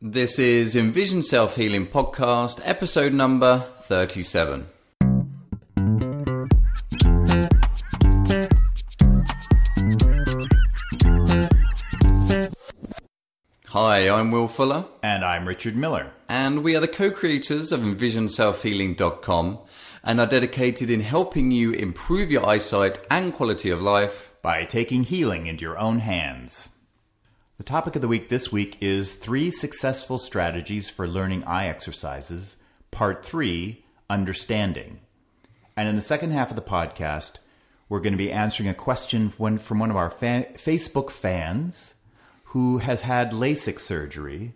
This is Envision Self-Healing Podcast, episode number 37. Hi, I'm Will Fuller. And I'm Richard Miller. And we are the co-creators of EnvisionSelfHealing.com and are dedicated in helping you improve your eyesight and quality of life by taking healing into your own hands. The topic of the week this week is 3 successful strategies for learning eye exercises, part 3, understanding. And in the second half of the podcast, we're going to be answering a question from one of our Facebook fans who has had Lasik surgery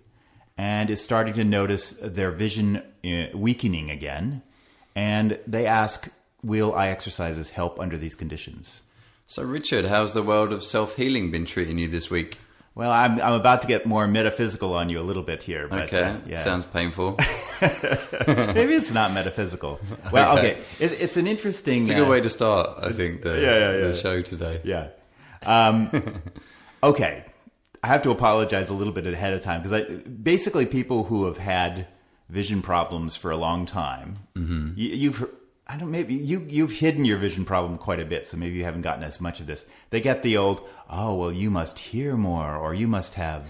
and is starting to notice their vision weakening again. And they ask, will eye exercises help under these conditions? So Richard, how's the world of self-healing been treating you this week? Well, I'm about to get more metaphysical on you a little bit here. But, okay, yeah. Sounds painful. Maybe it's not metaphysical. Well, okay. It's an interesting... It's a good way to start, I think, the show today. Yeah. Okay. I have to apologize a little bit ahead of time because basically people who have had vision problems for a long time, you've hidden your vision problem quite a bit, so maybe you haven't gotten as much of this. They get the old, oh, well, you must hear more, or you must have,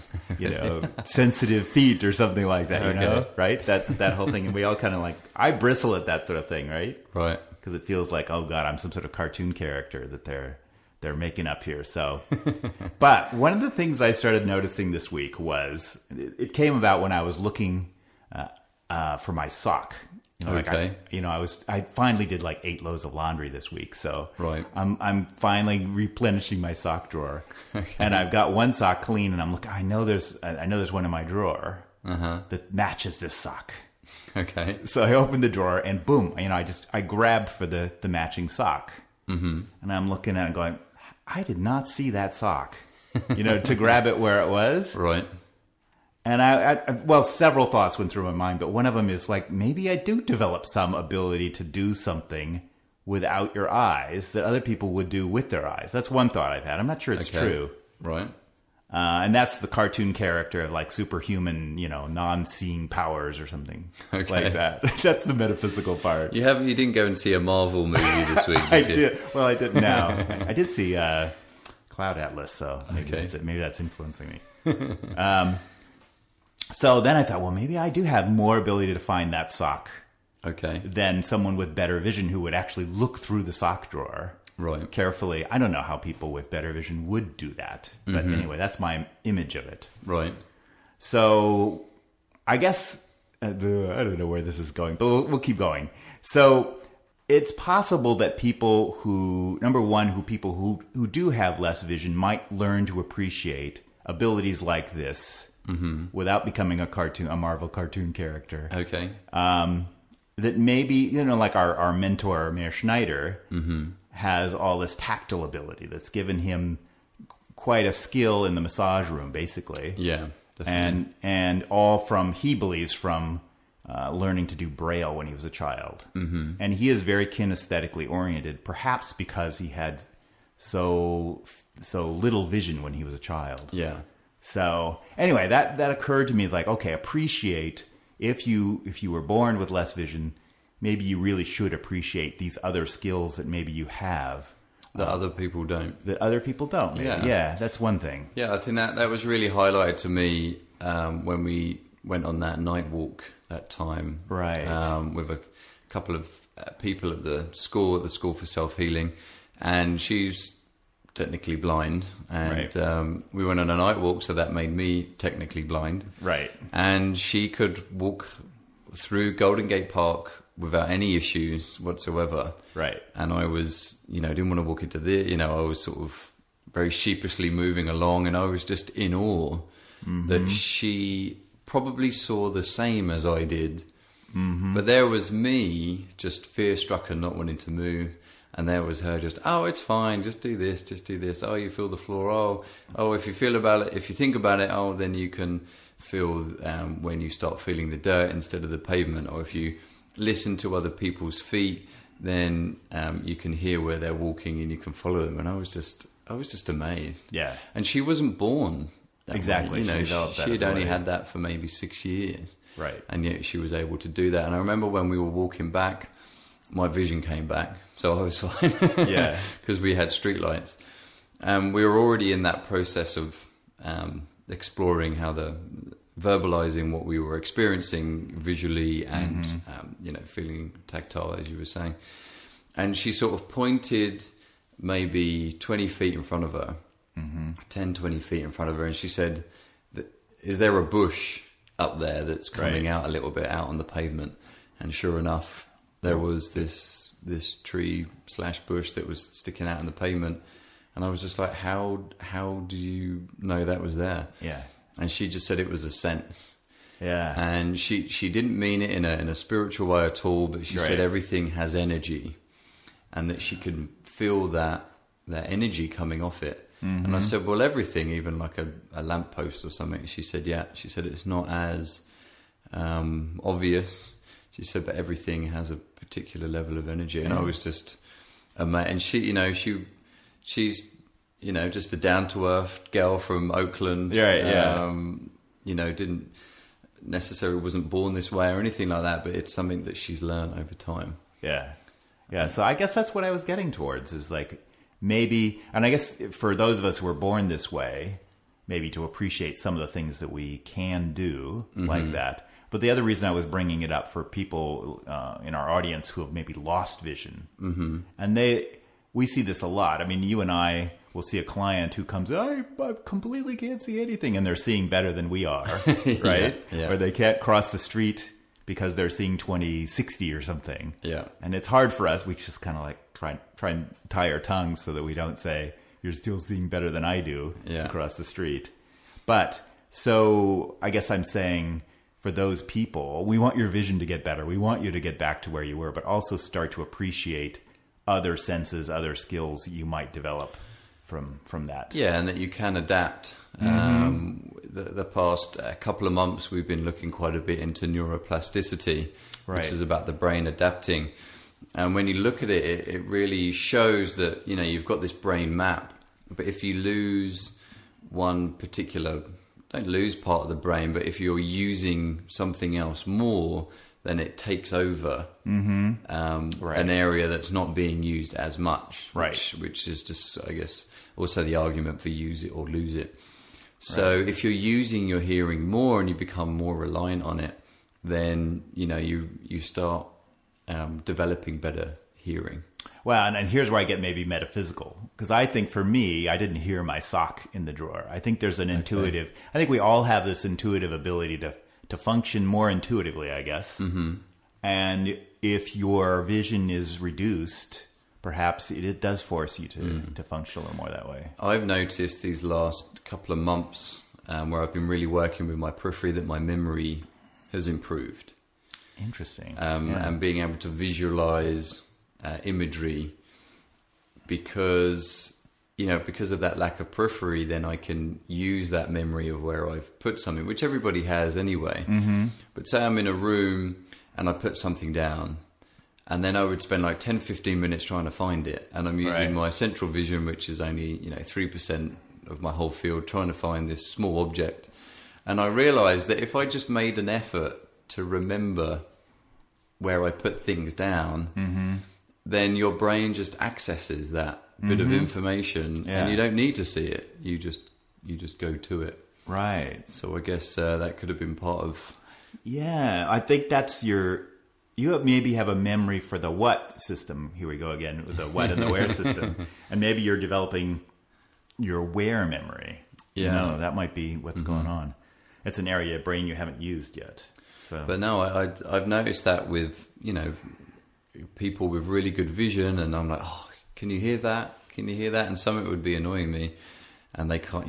sensitive feet or something like that, you know, right? That whole thing. And we all kind of I bristle at that sort of thing, right? Right. Because it feels like, oh God, I'm some sort of cartoon character that they're making up here. So, but one of the things I started noticing this week was, it came about when I was looking for my sock. I finally did 8 loads of laundry this week, so right. I'm finally replenishing my sock drawer, and I've got one sock clean, and I'm looking. I know there's one in my drawer that matches this sock. Okay. So I opened the drawer, and boom, I grabbed for the matching sock, and I'm looking at it going, I did not see that sock, to grab it where it was. Right. And several thoughts went through my mind, but one of them is maybe I do develop some ability to do something without your eyes that other people would do with their eyes. That's one thought I've had. I'm not sure it's true. Right. And that's the cartoon character of superhuman, non-seeing powers or something like that. That's the metaphysical part. You didn't go and see a Marvel movie this week, I did you? did. Well, I didn't now. I did see Cloud Atlas, so maybe that's influencing me. So then I thought, well, maybe I do have more ability to find that sock than someone with better vision who would actually look through the sock drawer carefully. I don't know how people with better vision would do that. But anyway, that's my image of it. Right. So I guess, I don't know where this is going, but we'll keep going. So it's possible that people who do have less vision might learn to appreciate abilities like this without becoming a Marvel cartoon character. Okay. That maybe, our mentor, Mayor Schneider, has all this tactile ability that's given him quite a skill in the massage room, basically. Yeah, definitely. And all he believes from learning to do Braille when he was a child. And he is very kinesthetically oriented, perhaps because he had so little vision when he was a child. Yeah. So anyway, that occurred to me appreciate if you were born with less vision, maybe you really should appreciate these other skills that maybe you have that other people don't. Yeah, that's one thing. Yeah, I think that was really highlighted to me when we went on that night walk that time, right? With a couple of people at the school for self-healing, and she's technically blind, and we went on a night walk, so that made me technically blind. Right. And she could walk through Golden Gate Park without any issues whatsoever. Right. And I was, didn't want to walk into I was sort of very sheepishly moving along, and I was just in awe that she probably saw the same as I did. But there was me just fear-struck and not wanting to move. And there was her just, oh, it's fine, just do this. Oh, you feel the floor. Oh, if you think about it, oh, then you can feel when you start feeling the dirt instead of the pavement. Or if you listen to other people's feet, then you can hear where they're walking and you can follow them. And I was just amazed. Yeah. And she wasn't born Exactly. You know, She developed that she'd only ability. had that for maybe 6 years. Right. And yet she was able to do that. And I remember when we were walking back, my vision came back. So I was fine. Yeah. Because we had streetlights. And we were already in that process of exploring how verbalizing what we were experiencing visually and, you know, feeling tactile, as you were saying. And she sort of pointed maybe 20 feet in front of her, 10, 20 feet in front of her. And she said, is there a bush up there that's coming out a little bit out on the pavement? And sure enough, there was this tree/bush that was sticking out on the pavement. And I was just like, how do you know that was there? Yeah. And she just said it was a sense. Yeah. And she didn't mean it in a spiritual way at all, but she said everything has energy, and that she could feel that energy coming off it. And I said, well, everything, even like a lamppost or something. She said, yeah. She said it's not as obvious. She said, but everything has a particular level of energy. And I was just amazed. And she, you know, she's, you know, just a down-to-earth girl from Oakland. Yeah. You know, wasn't born this way or anything like that, but it's something that she's learned over time. Yeah. Yeah. So I guess that's what I was getting towards, is like maybe, and I guess for those of us who were born this way, maybe to appreciate some of the things that we can do like that. But the other reason I was bringing it up for people in our audience who have maybe lost vision, and we see this a lot. I mean, you and I will see a client who comes, I completely can't see anything, and they're seeing better than we are, right? Yeah. Or they can't cross the street because they're seeing 20/60 or something. Yeah. And it's hard for us. We just kind of like try and tie our tongues so that we don't say, you're still seeing better than I do across the street. But so I guess I'm saying, for those people, we want your vision to get better. We want you to get back to where you were, but also start to appreciate other senses, other skills you might develop from that. Yeah, and that you can adapt. The past couple of months, we've been looking quite a bit into neuroplasticity, which is about the brain adapting. And when you look at it, it really shows that, you know, you've got this brain map, but if you lose one particular, don't lose part of the brain, but if you're using something else more, then it takes over an area that's not being used as much, which is just, I guess, also the argument for use it or lose it. So if you're using your hearing more and you become more reliant on it, then, you know, you start developing better hearing. Well, and here's where I get maybe metaphysical, because I think for me, I didn't hear my sock in the drawer. I think there's an intuitive, I think we all have this intuitive ability to function more intuitively, I guess. And if your vision is reduced, perhaps it does force you to function a little more that way. I've noticed these last couple of months where I've been really working with my periphery that my memory has improved. Interesting. And being able to visualize imagery, because of that lack of periphery, then I can use that memory of where I've put something, which everybody has anyway. But say I'm in a room and I put something down, and then I would spend like 10, 15 minutes trying to find it. And I'm using my central vision, which is only, 3% of my whole field, trying to find this small object. And I realized that if I just made an effort to remember where I put things down, then your brain just accesses that bit of information, and you don't need to see it. You just go to it. Right. So I guess that could have been part of. Yeah, I think that's you maybe have a memory for the what system. Here we go again with the what and the where system. And maybe you're developing your where memory. Yeah. You know, that might be what's going on. It's an area of brain you haven't used yet. So. But no, I've noticed that with, people with really good vision, and I'm like, oh, can you hear that? Can you hear that? And something would be annoying me, and they can't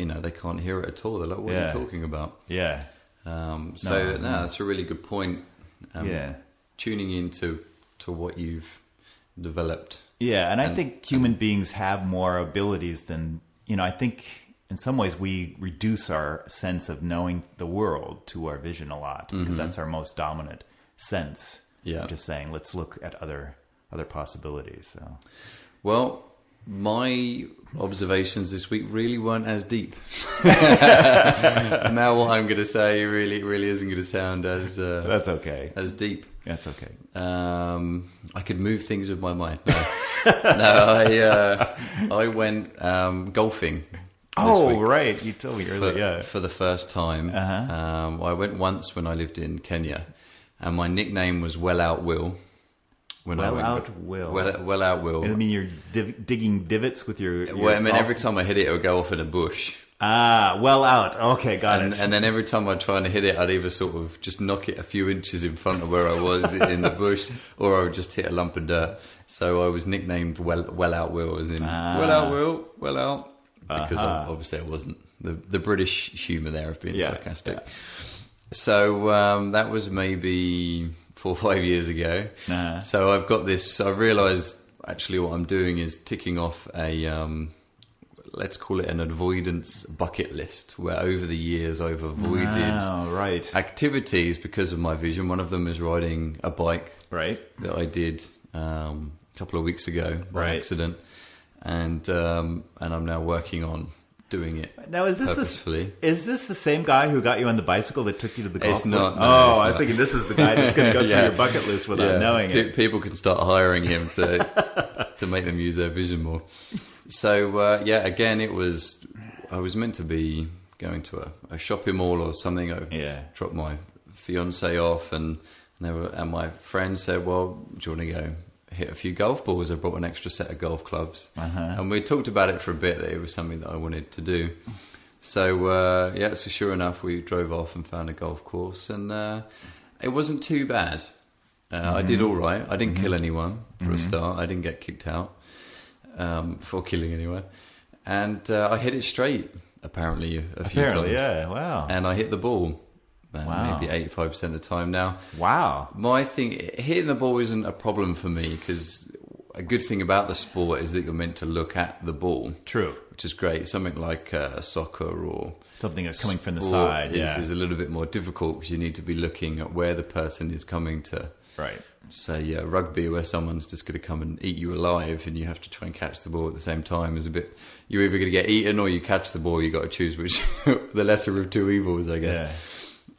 hear it at all. They're like, what are you talking about? Yeah. That's a really good point. Tuning into what you've developed. Yeah, and I think human beings have more abilities than, I think in some ways we reduce our sense of knowing the world to our vision a lot, because that's our most dominant sense. Yeah. I'm just saying, let's look at other possibilities. So. Well, My observations this week really weren't as deep. Now what I'm going to say really isn't going to sound as that's okay. As deep. That's okay. I could move things with my mind. No, I went golfing. Oh, week right. You told me earlier. For the first time. I went once when I lived in Kenya, and my nickname was Well Out Will. Well Out Will. Well Out Will. I mean, you're digging divots with your well, I mean, every time I hit it would go off in a bush. Ah, well out. Okay, got it. And then every time I'd try and hit it, I'd either sort of just knock it a few inches in front of where I was in the bush, or I would just hit a lump of dirt. So I was nicknamed Well Out Will, as in Well Out Will, well out. Because obviously I wasn't. The British humour there of being sarcastic. Yeah. So that was maybe 4 or 5 years ago. So I've got this. I realised actually what I'm doing is ticking off a let's call it an avoidance bucket list, where over the years I've avoided activities because of my vision. One of them is riding a bike that I did a couple of weeks ago by accident, and I'm now working on doing it. Now, is this the same guy who got you on the bicycle that took you to the golf course? It's not. No, I was thinking this is the guy that's going to go through your bucket list without knowing it. People can start hiring him to make them use their vision more. So again, I was meant to be going to a shopping mall or something. I dropped my fiance off, and my friend said, "Well, do you want to go hit a few golf balls? I brought an extra set of golf clubs." And we talked about it for a bit, that it was something that I wanted to do. So so sure enough, we drove off and found a golf course, and it wasn't too bad. I did all right. I didn't kill anyone for a start. I didn't get kicked out for killing anyone, and I hit it straight apparently a few times. Yeah, wow. And I hit the ball. Maybe 85% of the time now. Wow. My thing, hitting the ball isn't a problem for me, because a good thing about the sport is that you're meant to look at the ball. True. Which is great. Something like soccer or something that's coming from the side is a little bit more difficult, because you need to be looking at where the person is coming to. Right. Say rugby, where someone's just going to come and eat you alive, and you have to try and catch the ball at the same time, is a bit. You're either going to get eaten or you catch the ball. You got to choose which, the lesser of two evils, I guess. Yeah.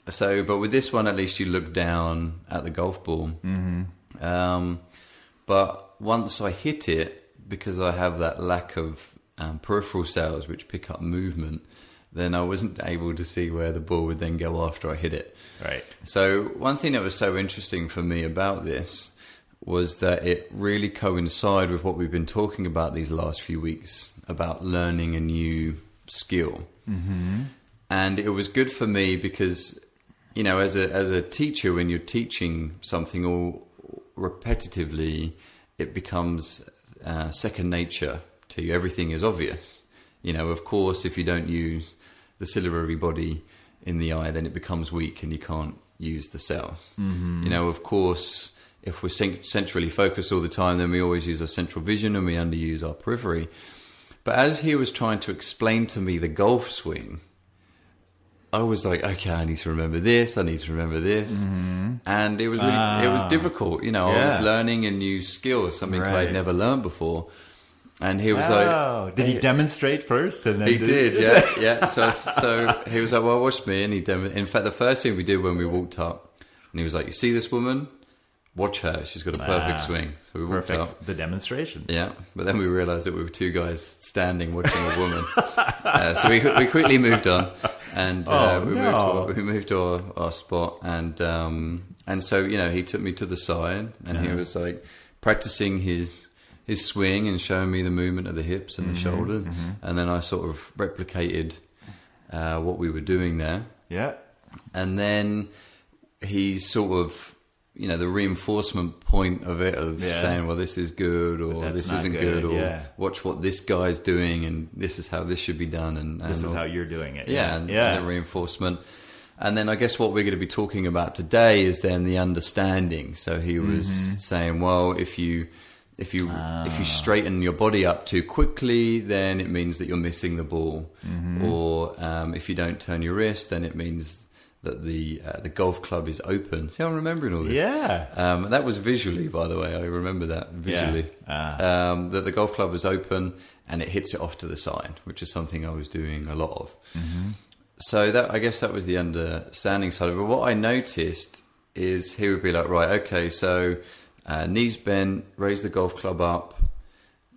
So, but with this one, at least you look down at the golf ball. But once I hit it, because I have that lack of peripheral cells which pick up movement, then I wasn't able to see where the ball would then go after I hit it. Right. So one thing that was so interesting for me about this was that it really coincided with what we've been talking about these last few weeks, about learning a new skill. And it was good for me because, you know, as a teacher, when you're teaching something all repetitively, it becomes second nature to you. Everything is obvious. You know, of course, if you don't use the ciliary body in the eye, then it becomes weak and you can't use the cells. You know, of course, if we're centrally focused all the time, then we always use our central vision and we underuse our periphery. But as he was trying to explain to me the golf swing, I was like, okay, I need to remember this. I need to remember this. And it was really, it was difficult. You know, I was learning a new skill, something I'd never learned before. And he was like, did he demonstrate first? And then he did, yeah. So he was like, well, watch me. And in fact, the first thing we did when we walked up, and he was like, you see this woman? Watch her. She's got a perfect swing. So we walked up. The demonstration. Yeah. But then we realized that we were two guys standing watching a woman. So we quickly moved on. And we moved to our spot. And so, you know, he took me to the side, and he was like practicing his swing and showing me the movement of the hips and the shoulders. And then I sort of replicated what we were doing there. Yeah. And then he sort of, you know, the reinforcement point of it, of saying, well, this is good, or this isn't good, or watch what this guy's doing, and this is how this should be done, and this is how you're doing it. And the reinforcement. And then I guess what we're going to be talking about today is then the understanding. So he was saying, well, if you straighten your body up too quickly, then it means that you're missing the ball. Or if you don't turn your wrist, then it means that the golf club is open. See, I'm remembering all this. Yeah. That was visually, by the way. I remember that visually. Yeah. That the golf club was open and it hits it off to the side, which is something I was doing a lot of. Mm-hmm. So I guess that was the understanding side of it. But what I noticed is he would be like, right, okay, so knees bent, raise the golf club up,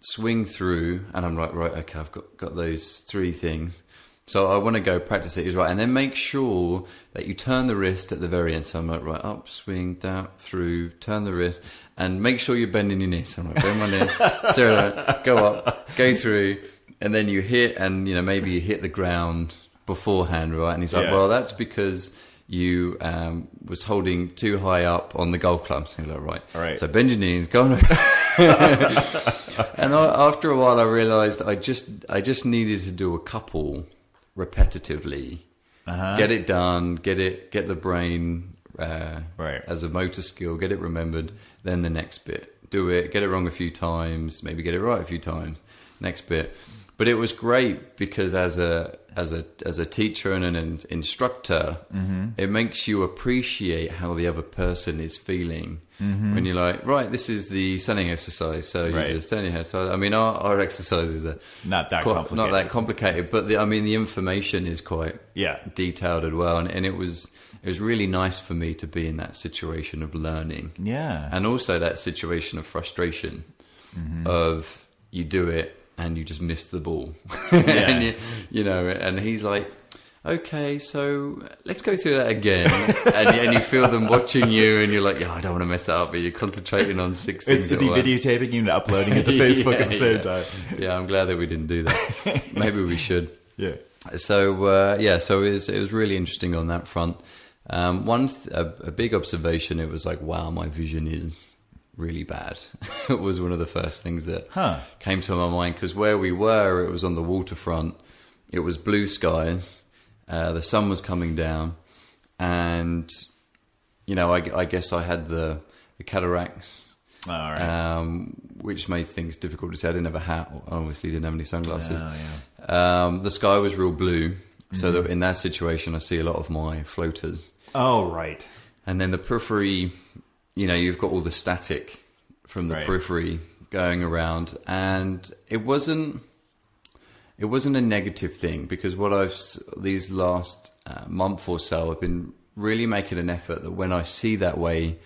swing through, and I'm like, right, okay, I've got those 3 things. So I want to go practice it. He's right. And then make sure that you turn the wrist at the very end. So I'm like, right, up, swing, down, through, turn the wrist, and make sure you're bending your knees. So I'm like, bend my knee, 0, go up, go through, and then you hit, and maybe you hit the ground beforehand, right? And he's like, well, that's because you was holding too high up on the golf club. So you're like, right. All right. So bend your knees, go on. And after a while, I realized I just needed to do a couple repetitively, get it done, get the brain as a motor skill, get it remembered. Then the next bit, do it, get it wrong a few times, maybe get it right a few times. Next bit. But it was great because as a teacher and an instructor, it makes you appreciate how the other person is feeling. When you're like, right, this is the sunning exercise, so you just turn your head. So I mean, our exercises are not that complicated, but the information is quite detailed as well, and it was really nice for me to be in that situation of learning, and also that situation of frustration, of you do it and you just miss the ball, and and he's like, okay, so let's go through that again. and you feel them watching you, and you're like, I don't want to mess that up, but you're concentrating on 6 things. Is he videotaping you and uploading it to Facebook at the same time? Yeah, I'm glad that we didn't do that. Maybe we should. Yeah. So, so it was really interesting on that front. A big observation, it was like, wow, my vision is really bad. It was one of the first things that came to my mind, because where we were, it was on the waterfront. It was blue skies. The sun was coming down, and I guess I had the cataracts, which made things difficult to see. I didn't have a hat. I obviously didn't have any sunglasses. The sky was real blue, so that in that situation, I see a lot of my floaters. Oh, right. And then the periphery, you've got all the static from the periphery going around, and it wasn't a negative thing, because these last month or so, I've been really making an effort that when I see that way,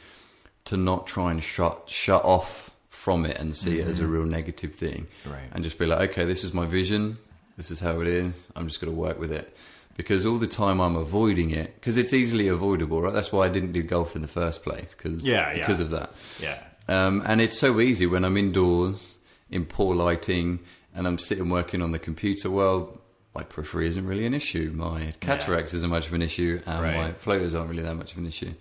to not try and shut off from it and see it as a real negative thing, and just be like, okay, this is my vision, this is how it is, I'm just going to work with it. Because all the time I'm avoiding it, because it's easily avoidable, right? That's why I didn't do golf in the first place, because of that. And it's so easy when I'm indoors in poor lighting and I'm sitting working on the computer. Well, my periphery isn't really an issue. My cataracts isn't much of an issue, and my floaters aren't really that much of an issue.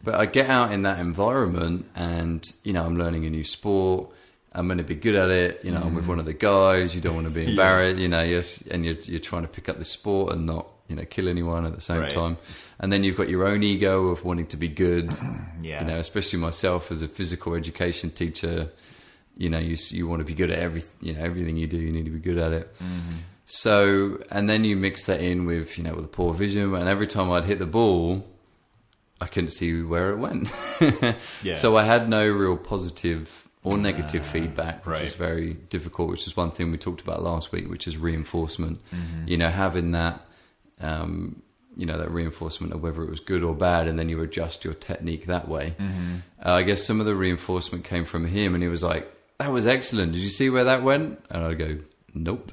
But I get out in that environment, and I'm learning a new sport. I'm going to be good at it. I'm with one of the guys. You don't want to be embarrassed. And you're trying to pick up the sport and not kill anyone at the same time. And then you've got your own ego of wanting to be good. Especially myself as a physical education teacher. You want to be good at everything you do. You need to be good at it. So, and then you mix that in with with the poor vision, and every time I'd hit the ball, I couldn't see where it went. So I had no real positive or negative feedback, which is very difficult, which is one thing we talked about last week, which is reinforcement. Having that, that reinforcement of whether it was good or bad, and then you adjust your technique that way. I guess some of the reinforcement came from him, and he was like, that was excellent. Did you see where that went? And I'd go, nope.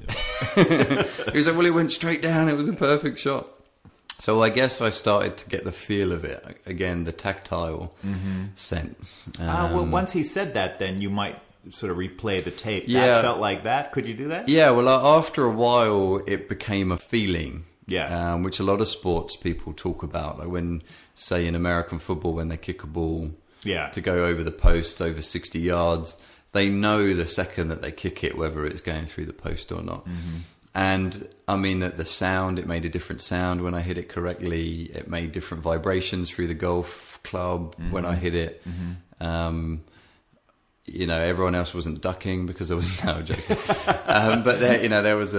He was like, well, it went straight down. It was a perfect shot. So I guess I started to get the feel of it again, the tactile sense. Well, once he said that, then you might sort of replay the tape. That felt like that. Could you do that? Yeah. Well, after a while, it became a feeling. Which a lot of sports people talk about, like when, say, in American football, when they kick a ball to go over the post over 60 yards, they know the second that they kick it whether it's going through the post or not. And I mean that the sound, it made a different sound when I hit it correctly. It made different vibrations through the golf club when I hit it. Everyone else wasn't ducking because I was now joking. But there was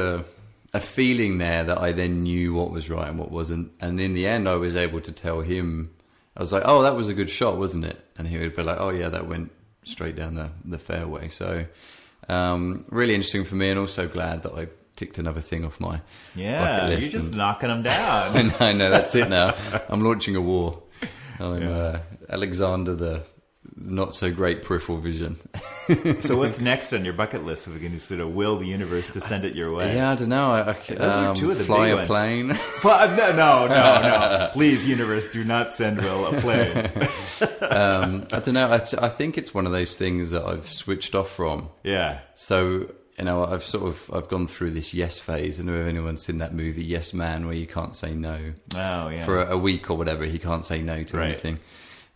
a feeling there that I then knew what was right and what wasn't. And in the end, I was able to tell him, I was like, oh, that was a good shot, wasn't it? And he would be like, oh yeah, that went straight down the fairway. So really interesting for me, and also glad that I ticked another thing off my bucket list. You're just knocking them down. I know, that's it now. I'm launching a war. I'm Alexander the not so great peripheral vision. So what's next on your bucket list? If we're going to sort of will the universe to send it your way? Yeah, I don't know. Those are two of the fly big a ones. plane. No. Please, universe, do not send Will a plane. I don't know. I think it's one of those things that I've switched off from. Yeah. So, I've gone through this yes phase. I don't know if anyone's seen that movie Yes Man, where you can't say no. Oh, yeah. For a week or whatever, he can't say no to anything.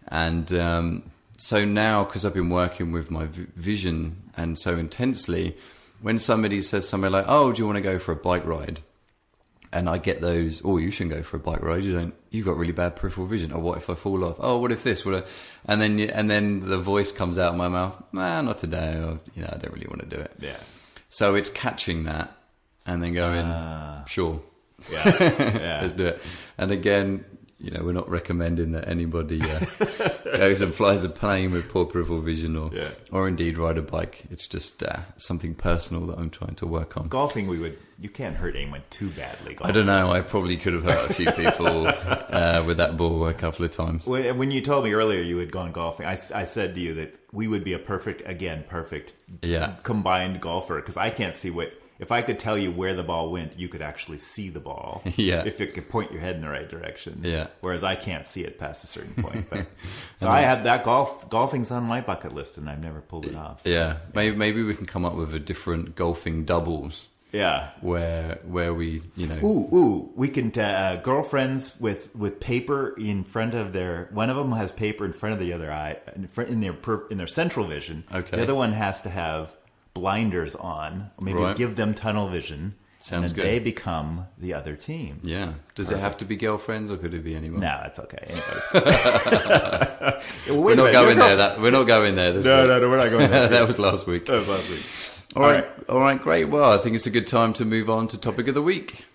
And so now, because I've been working with my vision and so intensely, when somebody says something like, oh, do you want to go for a bike ride? And I get those, oh, you shouldn't go for a bike ride. You've got really bad peripheral vision. Or what if I fall off? Oh, what if this? And then the voice comes out of my mouth, nah, not today. Or, I don't really want to do it. Yeah. So it's catching that and then going, sure. Yeah. Let's do it. And again, we're not recommending that anybody goes and flies a plane with poor peripheral vision or indeed ride a bike. It's just something personal that I'm trying to work on. Golfing, you can't hurt anyone too badly. I don't know. I probably could have hurt a few people with that ball a couple of times. When you told me earlier you had gone golfing, I said to you that we would be a perfect combined golfer, because I can't see if I could tell you where the ball went, you could actually see the ball. Yeah. If it could point your head in the right direction. Yeah. Whereas I can't see it past a certain point. But, so I have that golfing's on my bucket list, and I've never pulled it off. So, yeah. Maybe we can come up with a different golfing doubles. Yeah. Where we, we can, girlfriends with paper in front of one of them has paper in front of the other eye, in their central vision. Okay. The other one has to have blinders on, or maybe give them tunnel vision. Sounds and good. They become the other team. Yeah. Does it have to be girlfriends, or could it be anyone? No, that's okay. We're not going there. We're not going there. No, we're not going there. That was last week. All right, great. Well, I think it's a good time to move on to topic of the week.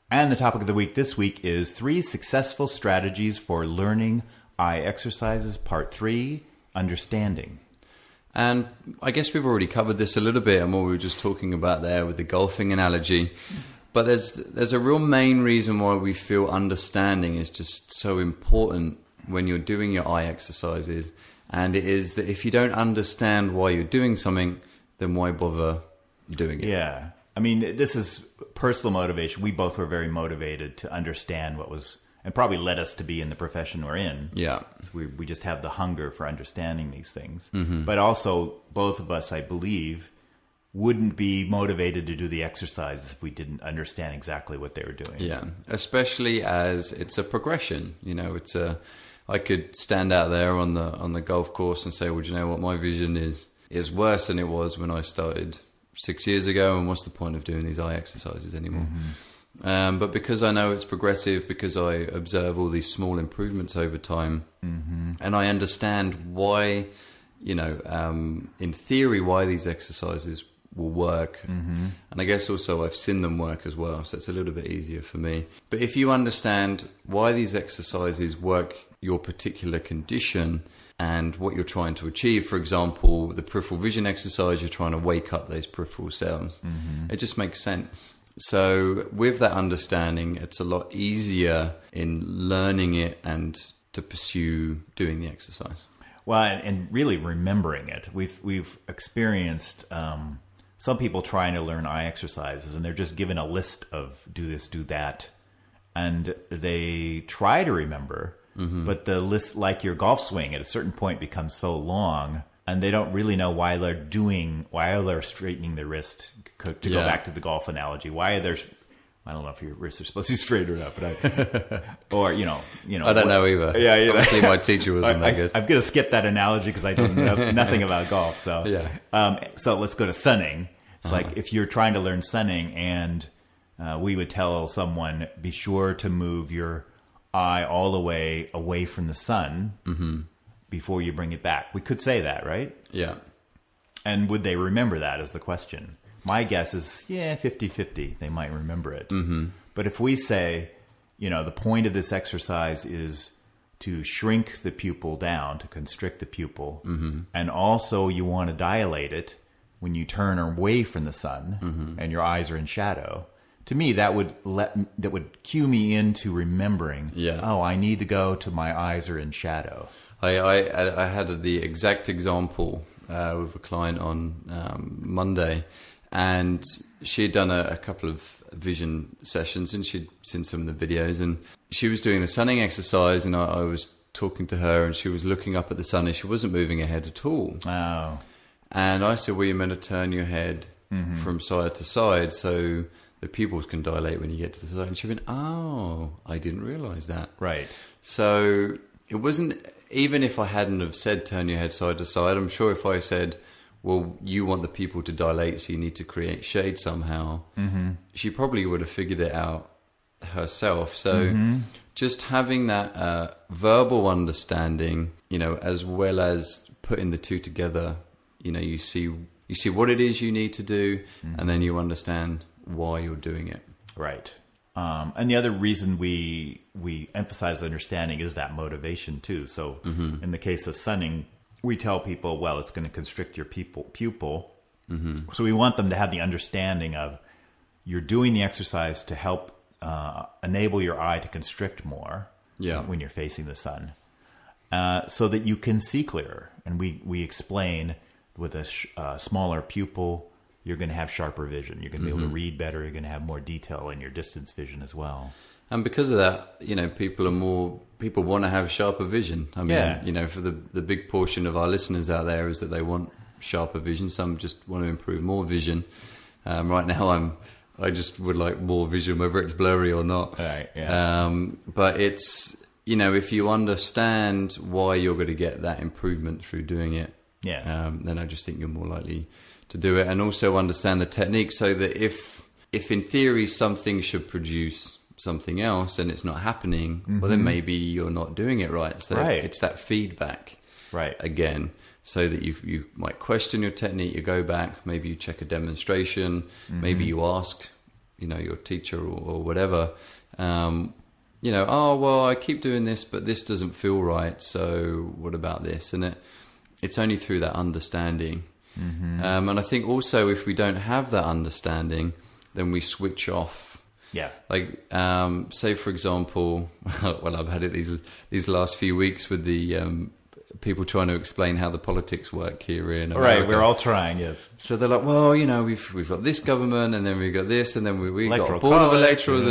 And the topic of the week this week is 3 successful strategies for learning eye exercises, part 3, understanding. And I guess we've already covered this a little bit and what we were just talking about there with the golfing analogy. But there's a real main reason why we feel understanding is just so important when you're doing your eye exercises. And it is that if you don't understand why you're doing something, then why bother doing it? Yeah. I mean, this is personal motivation. We both were very motivated to understand what was, and probably led us to be in the profession we're in. Yeah. So we just have the hunger for understanding these things. Mm-hmm. But also, both of us, I believe, wouldn't be motivated to do the exercises if we didn't understand exactly what they were doing. Yeah, especially as it's a progression. I could stand out there on the golf course and say, well, do you know what, my vision is worse than it was when I started 6 years ago, and what's the point of doing these eye exercises anymore? Mm-hmm. But because I know it's progressive, because I observe all these small improvements over time, mm-hmm. and I understand why, in theory, why these exercises will work. Mm-hmm. And I guess also I've seen them work as well, so it's a little bit easier for me. But if you understand why these exercises work your particular condition and what you're trying to achieve, for example, the peripheral vision exercise, you're trying to wake up those peripheral cells. Mm-hmm. It just makes sense. So with that understanding, it's a lot easier in learning it and to pursue doing the exercise. Well, and really remembering it. We've experienced some people trying to learn eye exercises, and they're just given a list of do this, do that, and they try to remember, mm-hmm. but the list, like your golf swing, at a certain point becomes so long, and they don't really know why they're straightening their wrist. To go back to the golf analogy, why they're, I don't know if your wrists are supposed to be straight or not, but I don't know either. Yeah, obviously my teacher wasn't that good. I'm going to skip that analogy because I don't know nothing about golf. So yeah. So let's go to sunning. It's like if you're trying to learn sunning, and we would tell someone, be sure to move your eye all the way away from the sun. Mm-hmm. before you bring it back. We could say that, right? Yeah. And would they remember that is the question. My guess is, 50-50. They might remember it. Mm-hmm. But if we say, the point of this exercise is to shrink the pupil down, to constrict the pupil, and also you want to dilate it when you turn away from the sun and your eyes are in shadow. To me, that would cue me into remembering. Yeah. Oh, I need to go to my eyes are in shadow. I had the exact example with a client on Monday, and she had done a couple of vision sessions, and she'd seen some of the videos, and she was doing the sunning exercise, and I was talking to her, and she was looking up at the sun, and she wasn't moving her head at all. Oh. And I said, well, you're meant to turn your head from side to side so the pupils can dilate when you get to the side. And she went, oh, I didn't realize that. Right. So it wasn't, even if I hadn't have said turn your head side to side, I'm sure if I said, well, you want the pupil to dilate, so you need to create shade somehow, she probably would have figured it out herself. So just having that verbal understanding, as well as putting the two together, you see what it is you need to do, and then you understand why you're doing it. Right. And the other reason we emphasize understanding is that motivation too. So in the case of sunning, we tell people, well, it's going to constrict your pupil. So we want them to have the understanding of you're doing the exercise to help enable your eye to constrict more when you're facing the sun, so that you can see clearer. And we explain with a smaller pupil, you're going to have sharper vision. You're going to be able to read better. You're going to have more detail in your distance vision as well. And because of that, people want to have sharper vision. I mean, for the big portion of our listeners out there is that they want sharper vision. Some just want to improve more vision. Right now, I just would like more vision, whether it's blurry or not. Right, yeah. But it's, if you understand why you're going to get that improvement through doing it, then I just think you're more likely to do it, and also understand the technique, so that if in theory something should produce something else and it's not happening, well, then maybe you're not doing it right. So it's that feedback again, so that you might question your technique, you go back, maybe you check a demonstration, maybe you ask your teacher or whatever, oh, well, I keep doing this, but this doesn't feel right, so what about this? And it's only through that understanding. And I think also if we don't have that understanding, then we switch off. Yeah. Like, say for example, well, I've had it these last few weeks with the people trying to explain how the politics work here in America. Right, we're all trying, yes. So they're like, well, we've got this government, and then we've got this, and then we got a board of electorals,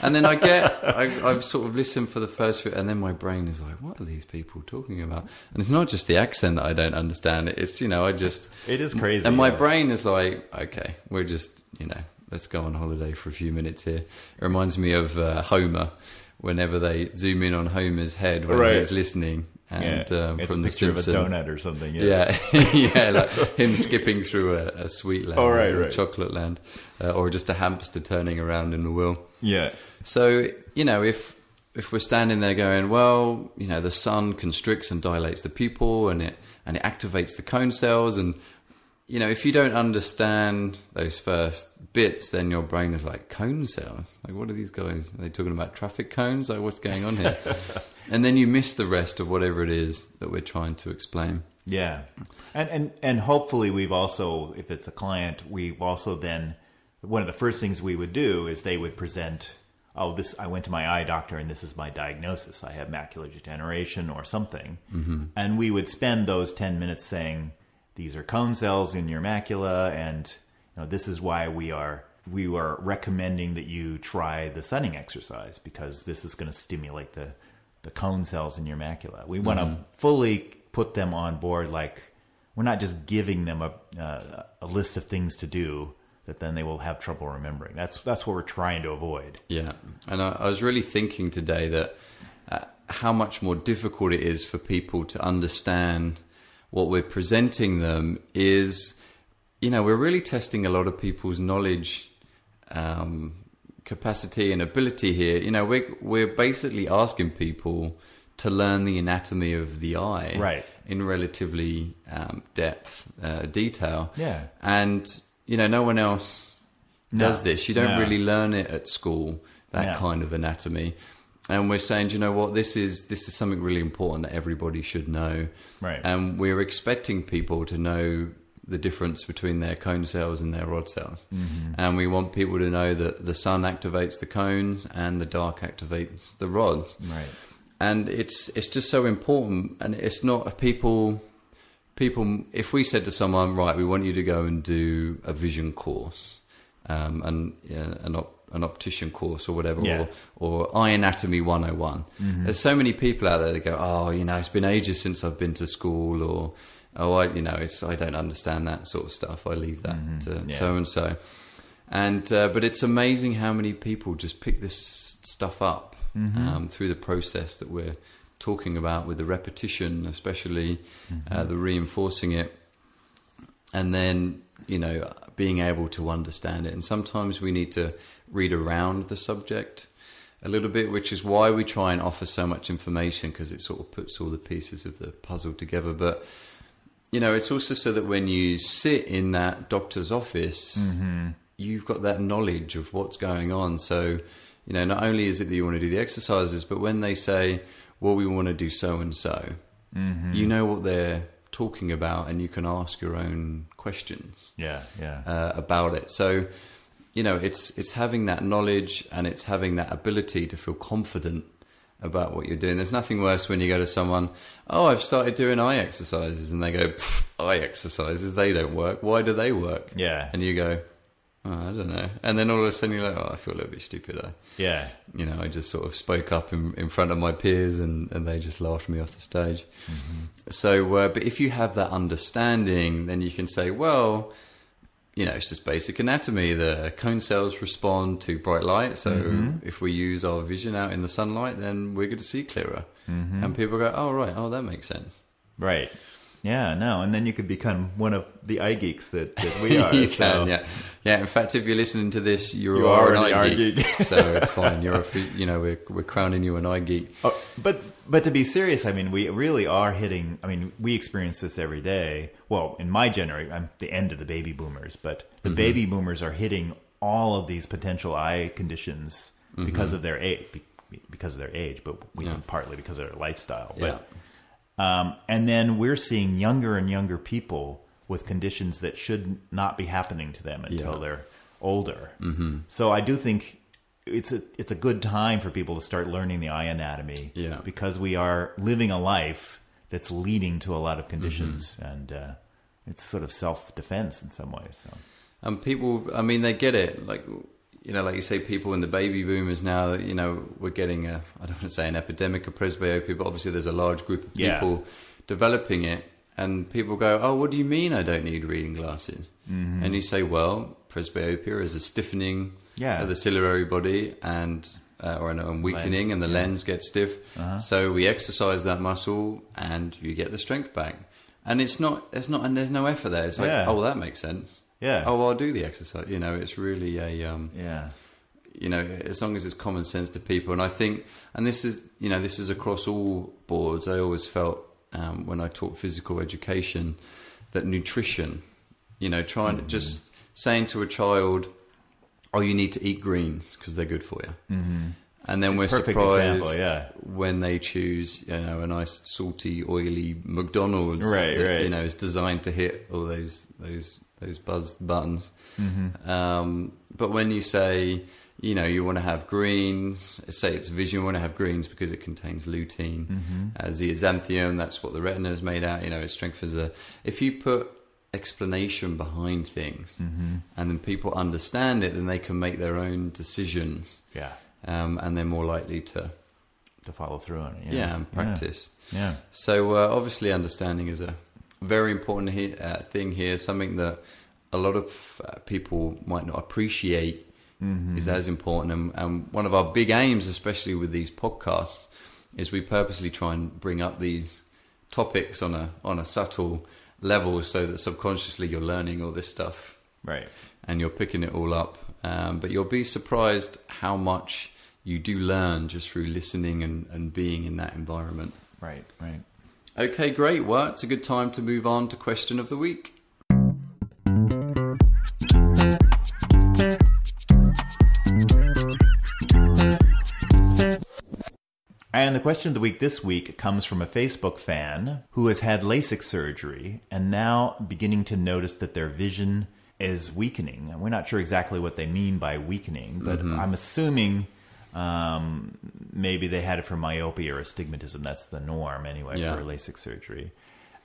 and then I've sort of listened for the first few, and then my brain is like, what are these people talking about? And it's not just the accent that I don't understand. It's it is crazy. And my brain is like, okay, we're just let's go on holiday for a few minutes here. It reminds me of Homer, whenever they zoom in on Homer's head when he's listening. And it's from a the picture Simpsons, of a donut or something. Yeah, like him skipping through a sweet land, or a chocolate land, or just a hamster turning around in the wheel. Yeah. So if we're standing there going, well, the sun constricts and dilates the pupil, and it activates the cone cells, and if you don't understand those first bits, then your brain is like, cone cells? Like, what are these guys? Are they talking about traffic cones? Like, what's going on here? And then you miss the rest of whatever it is that we're trying to explain. Yeah. And hopefully we've also, if it's a client, we've also then, one of the first things we would do is they would present, I went to my eye doctor and this is my diagnosis. I have macular degeneration or something. And we would spend those 10 minutes saying, these are cone cells in your macula, and this is why we are recommending that you try the sunning exercise, because this is going to stimulate the cone cells in your macula. We want to fully put them on board. Like, we're not just giving them a list of things to do that then they will have trouble remembering. That's what we're trying to avoid. Yeah, and I was really thinking today that how much more difficult it is for people to understand what we're presenting them is, we're really testing a lot of people's knowledge, capacity and ability here. We're basically asking people to learn the anatomy of the eye, right, in relatively detail. Yeah. And no one else does this. You don't really learn it at school, that kind of anatomy. And we're saying, do you know what, this is something really important that everybody should know. Right. And we're expecting people to know the difference between their cone cells and their rod cells. Mm-hmm. And we want people to know that the sun activates the cones and the dark activates the rods. Right. And it's just so important. And it's not people, if we said to someone, right, we want you to go and do a vision course, an optician course or whatever, or eye anatomy 101. Mm-hmm. There's so many people out there that go, oh, it's been ages since I've been to school, or I don't understand that sort of stuff. I leave that to so and so. And but it's amazing how many people just pick this stuff up through the process that we're talking about, with the repetition, especially the reinforcing it, and then being able to understand it. And sometimes we need to read around the subject a little bit, which is why we try and offer so much information, because it sort of puts all the pieces of the puzzle together. But it's also so that when you sit in that doctor's office, you've got that knowledge of what's going on. So not only is it that you want to do the exercises, but when they say, well, we want to do so and so, you know what they're talking about, and you can ask your own questions about it. So it's having that knowledge, and it's having that ability to feel confident about what you're doing. There's nothing worse when you go to someone, oh, I've started doing eye exercises, and they go, eye exercises, they don't work. Why do they work? Yeah. And you go, oh, I don't know. And then all of a sudden you're like, oh, I feel a little bit stupid. I just sort of spoke up in front of my peers, and they just laughed me off the stage. So, but if you have that understanding, then you can say, well, it's just basic anatomy. The cone cells respond to bright light. So if we use our vision out in the sunlight, then we're going to see clearer. And people go, oh, right. Oh, that makes sense. Right. Yeah, no. And then you could become one of the eye geeks that we are. You can, yeah. Yeah, in fact, if you're listening to this, you are an eye geek. So it's fine. We're crowning you an eye geek. Oh, but to be serious, I mean, we really are hitting, we experience this every day. Well, in my generation, I'm the end of the baby boomers, but the baby boomers are hitting all of these potential eye conditions because of their age, but partly because of their lifestyle. But, and then we're seeing younger and younger people with conditions that should not be happening to them until they're older. So I do think it's a good time for people to start learning the eye anatomy, because we are living a life that's leading to a lot of conditions, and it's sort of self-defense in some ways. So. And people, they get it. Like you say, people in the baby boomers now, we're getting I don't want to say an epidemic of presbyopia, but obviously there's a large group of people developing it. And people go, oh, what do you mean I don't need reading glasses? And you say, well, presbyopia is a stiffening of the ciliary body and weakening, and the lens gets stiff. So we exercise that muscle, and you get the strength back. And there's no effort there. It's like, oh, that makes sense. Yeah. Oh, well, I'll do the exercise. It's really as long as it's common sense to people. And I think, and this is across all boards. I always felt when I taught physical education that nutrition, just saying to a child, oh, you need to eat greens because they're good for you. And then we're surprised when they choose, a nice salty, oily McDonald's that is designed to hit all those buzz buttons. But when you say, you want to have greens, say it's vision, you want to have greens because it contains lutein, zeaxanthium, that's what the retina is made out. It strengthens if you put explanation behind things, and then people understand it, then they can make their own decisions. And they're more likely to follow through on it. And practice. So obviously understanding is a very important thing here, something that a lot of people might not appreciate is as important. And one of our big aims, especially with these podcasts, is we purposely try and bring up these topics on a subtle level, so that subconsciously you're learning all this stuff, right? And you're picking it all up. But you'll be surprised how much you do learn just through listening and being in that environment. Right, right. Okay, great. Well, it's a good time to move on to question of the week. And the question of the week this week comes from a Facebook fan who has had LASIK surgery and now beginning to notice that their vision is weakening. And we're not sure exactly what they mean by weakening, but I'm assuming maybe they had it for myopia or astigmatism. That's the norm anyway for LASIK surgery.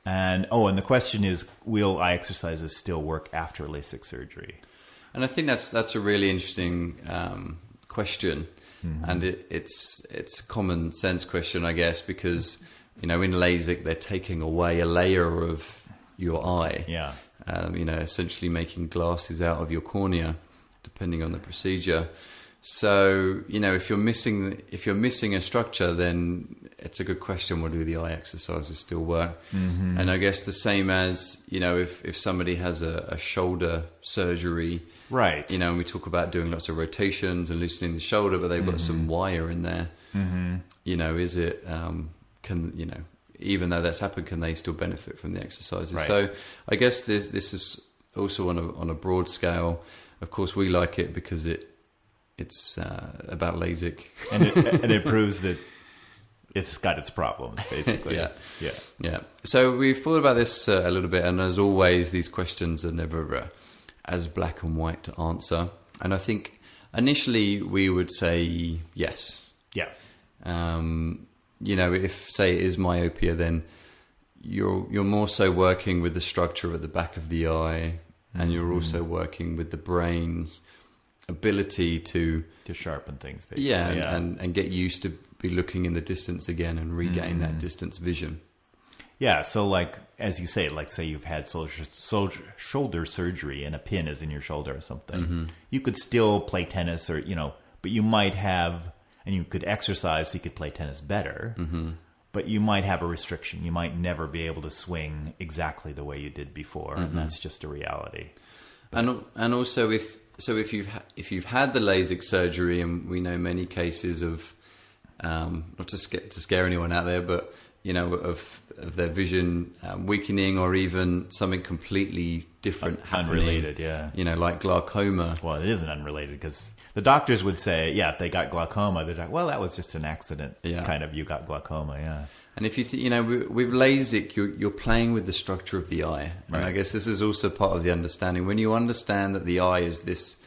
And the question is, will eye exercises still work after LASIK surgery? And I think that's a really interesting question. And it's a common sense question, I guess, because, in LASIK, they're taking away a layer of your eye. Yeah. Essentially making glasses out of your cornea, depending on the procedure. So, if you're missing a structure, then it's a good question, well, do the eye exercises still work? And I guess the same as, if somebody has a shoulder surgery, right? And we talk about doing lots of rotations and loosening the shoulder, but they've got some wire in there. Is it, even though that's happened, can they still benefit from the exercises? Right. So I guess this is also on a broad scale. Of course, we like it because it's about LASIK, and it proves that it's got its problems, basically. Yeah. So we've thought about this a little bit, and as always, these questions are never as black and white to answer. And I think initially we would say yes. Yeah. If say it is myopia, then you're more so working with the structure at the back of the eye, and you're also working with the brain's ability to sharpen things, basically. And get used to be looking in the distance again and regain that distance vision. Yeah, so like, as you say, like say you've had shoulder surgery and a pin is in your shoulder or something, you could still play tennis or, but you might have, and you could exercise so you could play tennis better, but you might have a restriction. You might never be able to swing exactly the way you did before, and that's just a reality. And also if you've had the LASIK surgery, and we know many cases of, not to scare anyone out there, but of their vision weakening, or even something completely different happening, unrelated, like glaucoma. Well, it isn't unrelated because the doctors would say, if they got glaucoma, they're like, well, that was just an accident. Kind of, you got glaucoma. And if you with LASIK, you're playing with the structure of the eye, and I guess this is also part of the understanding. When you understand that the eye is this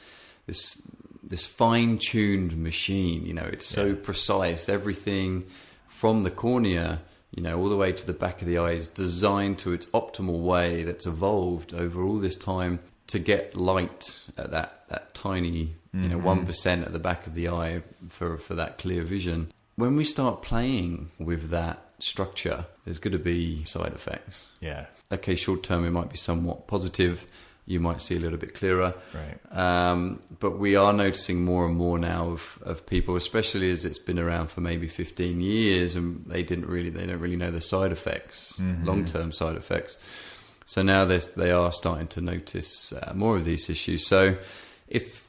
fine-tuned machine, it's so precise. Everything from the cornea, all the way to the back of the eye is designed to its optimal way. That's evolved over all this time to get light at that tiny, 1% at the back of the eye for that clear vision. When we start playing with that structure, there's going to be side effects. Yeah. Okay, short term it might be somewhat positive. You might see a little bit clearer. Right. But we are noticing more and more now of people, especially as it's been around for maybe 15 years, and they don't really know the side effects, long-term side effects. So now they are starting to notice more of these issues. So if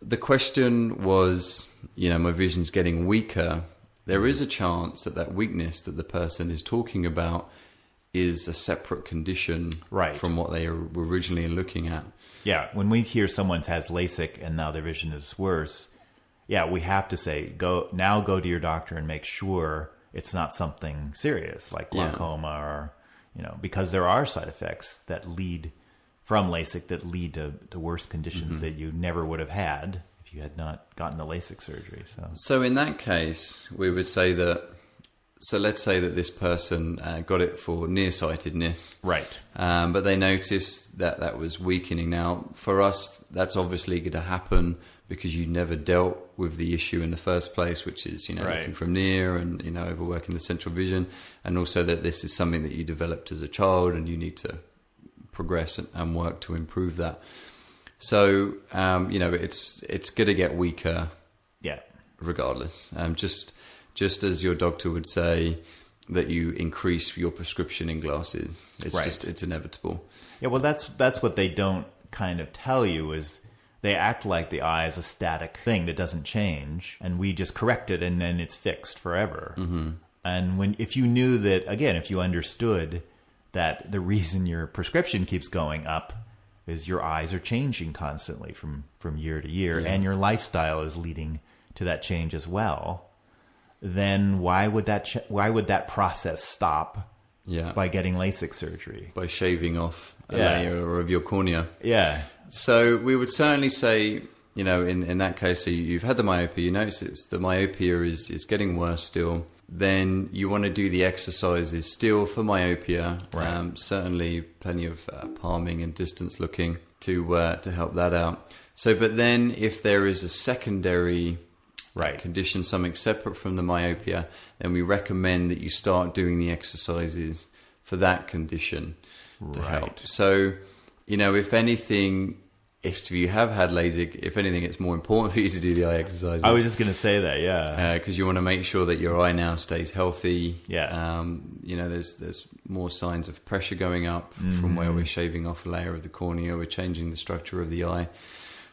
the question was, my vision's getting weaker, there is a chance that weakness that the person is talking about is a separate condition from what they were originally looking at. Yeah, when we hear someone has LASIK and now their vision is worse, we have to say, go to your doctor and make sure it's not something serious like glaucoma or, because there are side effects that lead from LASIK that lead to worse conditions that you never would have had if you had not gotten the LASIK surgery. So in that case, we would say that, so let's say that this person got it for nearsightedness. Right. But they noticed that was weakening. Now, for us, that's obviously going to happen because you never dealt with the issue in the first place, which is, looking from near and, overworking the central vision. And also that this is something that you developed as a child and you need to progress and work to improve that. So, it's going to get weaker. Yeah. Regardless. Just as your doctor would say that you increase your prescription in glasses. It's inevitable. Yeah, well, that's what they don't kind of tell you is they act like the eye is a static thing that doesn't change, and we just correct it and then it's fixed forever. And if you knew that, again, if you understood that the reason your prescription keeps going up is your eyes are changing constantly from year to year, and your lifestyle is leading to that change as well, then why would that process stop by getting LASIK surgery? By shaving off a layer of your cornea. Yeah. So we would certainly say, in that case, so you've had the myopia, you notice the myopia is getting worse still, then you want to do the exercises still for myopia. Right. Certainly plenty of palming and distance looking to help that out. So, but then if there is a secondary condition, something separate from the myopia, then we recommend that you start doing the exercises for that condition to help. So, if anything, if you have had LASIK, if anything, it's more important for you to do the eye exercises. I was just going to say that, yeah. Because you want to make sure that your eye now stays healthy. Yeah. There's more signs of pressure going up from where we're shaving off a layer of the cornea. We're changing the structure of the eye.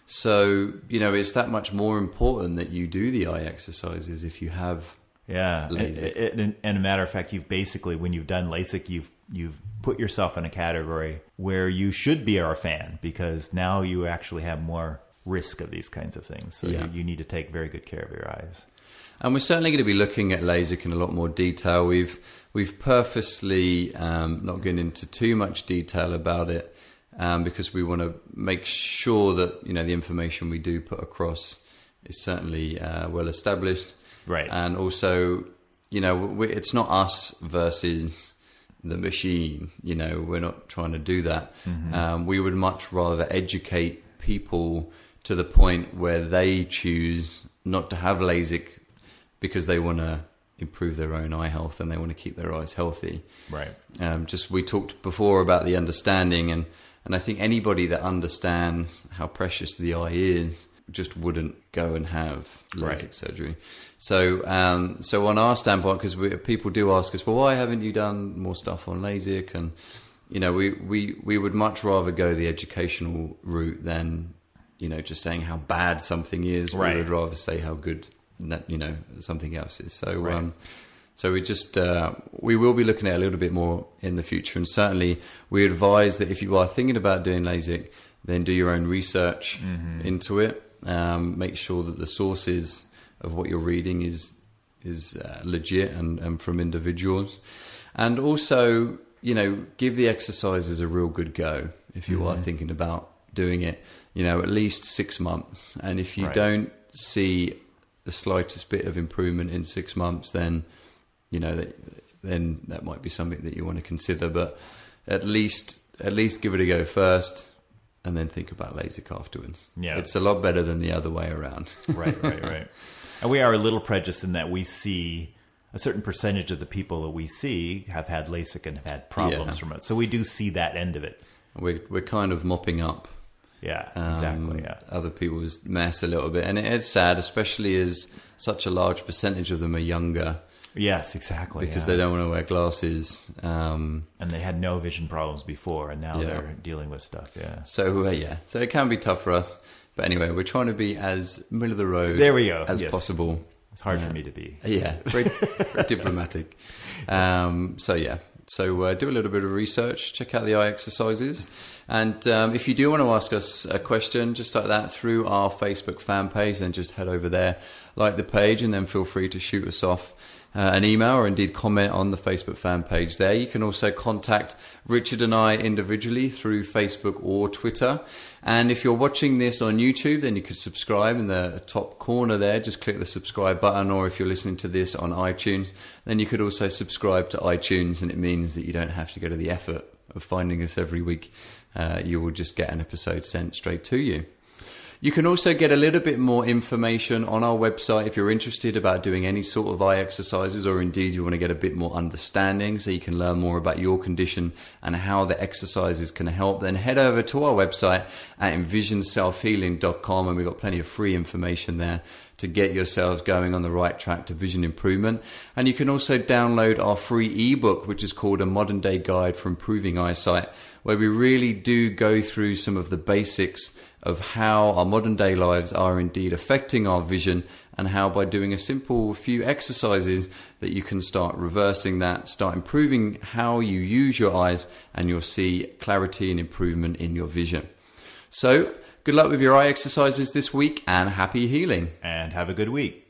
So, it's that much more important that you do the eye exercises if you have LASIK. And a matter of fact, you've basically, when you've done LASIK, you've put yourself in a category where you should be our fan, because now you actually have more risk of these kinds of things. So you need to take very good care of your eyes. And we're certainly going to be looking at LASIK in a lot more detail. We've purposely not gone into too much detail about it because we want to make sure that the information we do put across is certainly well established. Right. And also, it's not us versus the machine. We're not trying to do that. We would much rather educate people to the point where they choose not to have LASIK because they want to improve their own eye health and they want to keep their eyes healthy. Right. We talked before about the understanding, and I think anybody that understands how precious the eye is just wouldn't go and have LASIK surgery. So on our standpoint, because people do ask us, well, why haven't you done more stuff on LASIK? And we would much rather go the educational route than just saying how bad something is. Right. We would rather say how good something else is. So so we will be looking at it a little bit more in the future, and certainly we advise that if you are thinking about doing LASIK, then do your own research into it. Make sure that the sources of what you're reading is legit and from individuals, and also give the exercises a real good go if you are thinking about doing it. At least 6 months, and if you don't see the slightest bit of improvement in 6 months, then then that might be something that you want to consider. But at least give it a go first, and then think about LASIK afterwards. Yeah, it's a lot better than the other way around. Right. And we are a little prejudiced in that we see a certain percentage of the people that we see have had LASIK and have had problems from it. So we do see that end of it. We're kind of mopping up. Yeah, exactly. Other people's mess a little bit, and it's sad, especially as such a large percentage of them are younger. Yes, exactly. Because they don't want to wear glasses, and they had no vision problems before, and now they're dealing with stuff. Yeah. So so it can be tough for us, but anyway, we're trying to be as middle of the road. There we go. As possible. It's hard for me to be. Yeah, very diplomatic. So do a little bit of research, check out the eye exercises. And if you do want to ask us a question, just like that, through our Facebook fan page, then just head over there, like the page, and then feel free to shoot us off an email or indeed comment on the Facebook fan page there. You can also contact Richard and I individually through Facebook or Twitter. And if you're watching this on YouTube, then you could subscribe in the top corner there. Just click the subscribe button. Or if you're listening to this on iTunes, then you could also subscribe to iTunes, and it means that you don't have to go to the effort of finding us every week. You will just get an episode sent straight to you. You can also get a little bit more information on our website if you're interested about doing any sort of eye exercises, or indeed you want to get a bit more understanding so you can learn more about your condition and how the exercises can help. Then head over to our website at envisionselfhealing.com, and we've got plenty of free information there to get yourselves going on the right track to vision improvement. And you can also download our free ebook, which is called A Modern Day Guide for Improving Eyesight, where we really do go through some of the basics of how our modern day lives are indeed affecting our vision, and how by doing a simple few exercises that you can start reversing that, start improving how you use your eyes, and you'll see clarity and improvement in your vision. So good luck with your eye exercises this week, and happy healing. And have a good week.